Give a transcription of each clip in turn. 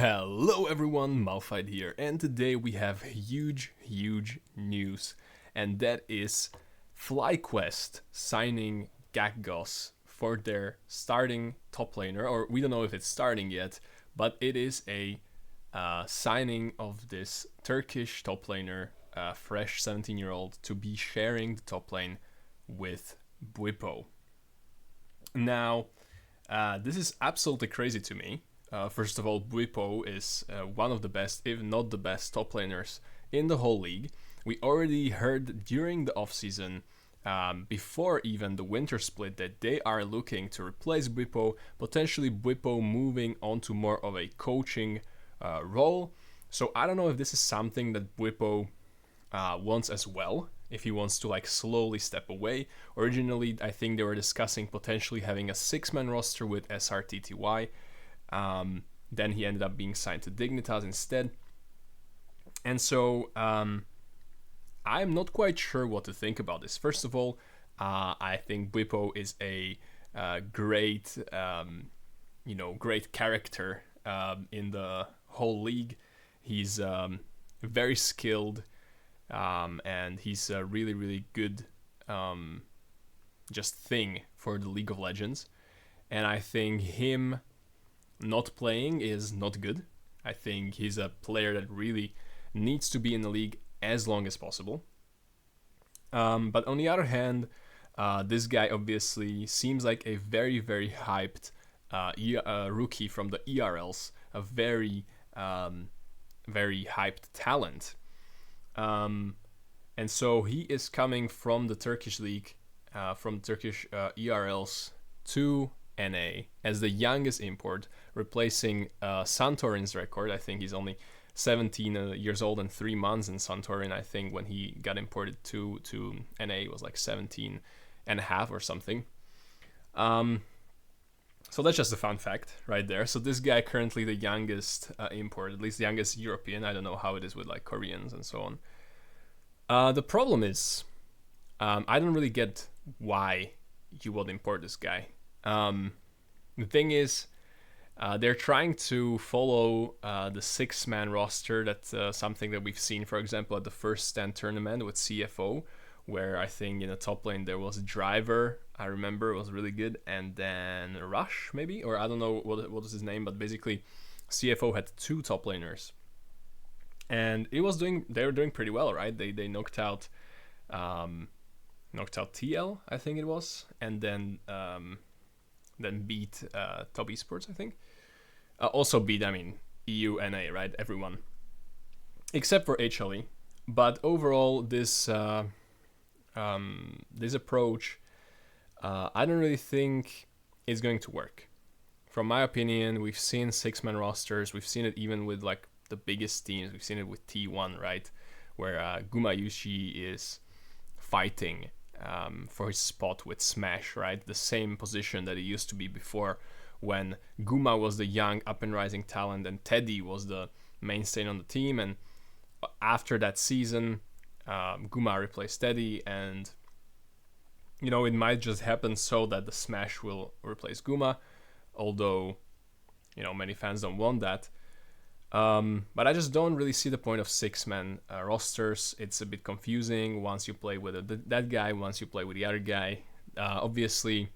Hello everyone, Malphite here, and today we have huge news, and that is Flyquest signing Gakgos for their starting top laner, or we don't know if it's starting yet, but it is a signing of this Turkish top laner, fresh 17-year-old, to be sharing the top lane with Bwipo. Now, this is absolutely crazy to me. First of all, Bwipo is one of the best, if not the best, top laners in the whole league. We already heard during the offseason, before even the winter split, that they are looking to replace Bwipo, potentially Bwipo moving on to more of a coaching role. So I don't know if this is something that Bwipo wants as well, if he wants to slowly step away. Originally, I think they were discussing potentially having a 6-man roster with SRTTY. Then he ended up being signed to Dignitas instead. And so I'm not quite sure what to think about this. First of all, I think Bwipo is a great, great character in the whole league. He's very skilled, and he's a really good just thing for the League of Legends. And I think him not playing is not good. I think he's a player that really needs to be in the league as long as possible. But on the other hand, this guy obviously seems like a very hyped rookie from the ERLs, a very hyped talent. And so he is coming from the Turkish league, from Turkish ERLs to NA as the youngest import, replacing Santorin's record. I think he's only 17 years old and 3 months in Santorin. I think when he got imported to NA, it was like 17 and a half or something. So that's just a fun fact right there. So this guy currently the youngest import, at least the youngest European. I don't know how it is with Koreans and so on. The problem is, I don't really get why you would import this guy. The thing is, they're trying to follow the 6-man roster. That's something that we've seen, for example, at the first stand tournament with CFO, where I think in the top lane there was Driver. I remember it was really good, and then Rush maybe, or I don't know what was his name, but basically CFO had 2 top laners, and they were doing pretty well, right? They knocked out TL, I think it was, and then beat Top Esports, I think. Also beat, EU, NA, right? Everyone. Except for HLE. But overall, this approach, I don't really think is going to work. From my opinion, we've seen 6-man rosters. We've seen it even with the biggest teams. We've seen it with T1, right? Where Gumayushi is fighting for his spot with Smash, right? The same position that he used to be before, when Guma was the young up and rising talent and Teddy was the mainstay on the team. And after that season, Guma replaced Teddy, and it might just happen so that the Smash will replace Guma, although many fans don't want that. But I just don't really see the point of 6-man rosters. It's a bit confusing once you play with that guy, once you play with the other guy. Obviously,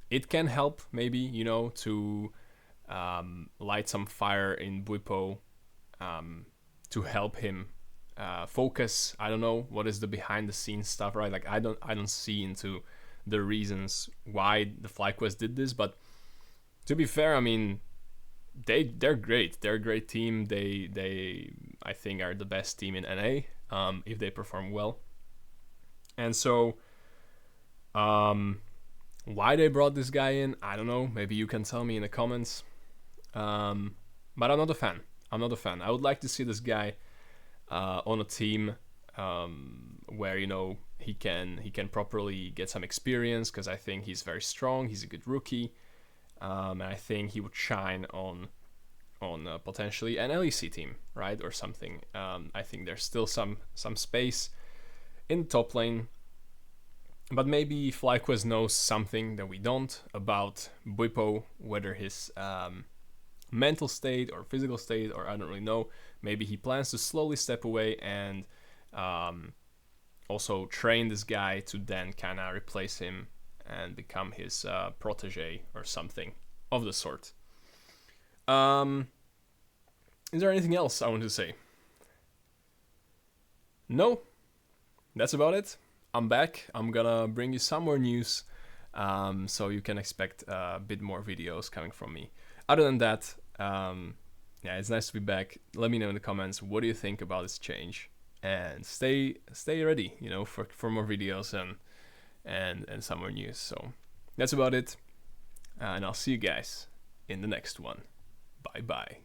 it can help maybe, to light some fire in Bwipo, to help him focus. I don't know what is the behind the scenes stuff, right? I don't see into the reasons why the Flyquest did this, but to be fair, they're great. They're a great team. They I think are the best team in NA, if they perform well. And so why they brought this guy in, I don't know. Maybe you can tell me in the comments. But I'm not a fan. I would like to see this guy on a team where he can properly get some experience, because I think he's very strong. He's a good rookie. And I think he would shine on potentially an LEC team, right, or something. I think there's still some space in the top lane, but maybe Flyquest knows something that we don't about Bwipo, whether his mental state or physical state, or I don't really know. Maybe he plans to slowly step away and also train this guy to then kind of replace him and become his protege or something of the sort. Is there anything else I want to say? No, that's about it. I'm back. I'm gonna bring you some more news, so you can expect a bit more videos coming from me. Other than that, yeah, it's nice to be back. Let me know in the comments, what do you think about this change? And stay ready, you know, for more videos and some more news. So that's about it, and I'll see you guys in the next one. Bye bye.